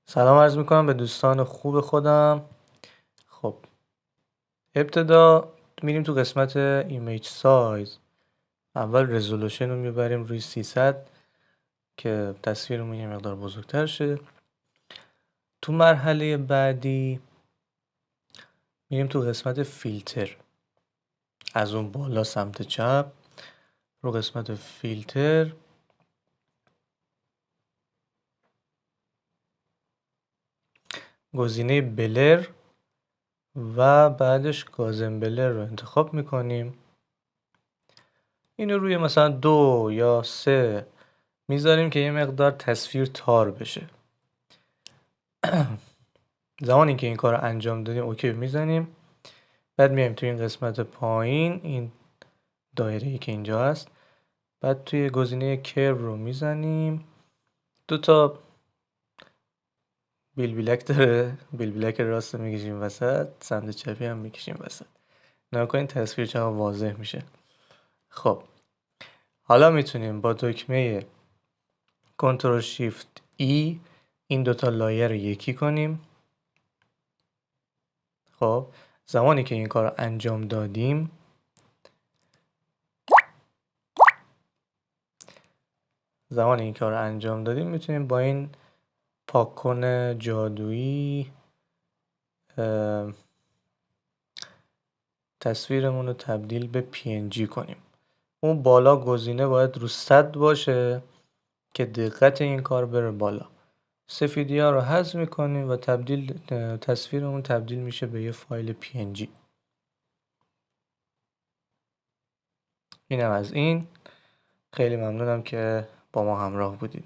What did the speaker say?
سلام عرض میکنم به دوستان خوب خودم. خب ابتدا میریم تو قسمت ایمیج سایز. اول رزولوشن رو میبریم روی 300 که تصویرمون یه مقدار بزرگتر شه. تو مرحله بعدی میریم تو قسمت فیلتر. از اون بالا سمت چپ رو قسمت فیلتر گزینه بلر و بعدش گازن بلر رو انتخاب میکنیم. اینو روی مثلا 2 یا 3 میذاریم که یه مقدار تصویر تار بشه. زمانی که این کار رو انجام دادیم اوکی میزنیم. بعد میایم توی این قسمت پایین، این دایره‌ای که اینجا هست، بعد توی گزینه کرو رو میزنیم. دو تا بیلک داره، بیلک راست رو میکشیم وسط، سمت چپی هم میکشیم وسط. نگاه کنین تصویر چقدر واضح میشه. خب حالا میتونیم با دکمه کنترل شیفت ای این دوتا لایه رو یکی کنیم. خب زمانی که این کار رو انجام دادیم میتونیم با این پاکن جادویی تصویرمون رو تبدیل به PNG کنیم. اون بالا گزینه باید رو 100 باشه که دقت این کار بره بالا. سفیدی ها رو حذف میکنیم و تصویرمون تبدیل میشه به یه فایل PNG. اینم از این. خیلی ممنونم که با ما همراه بودید.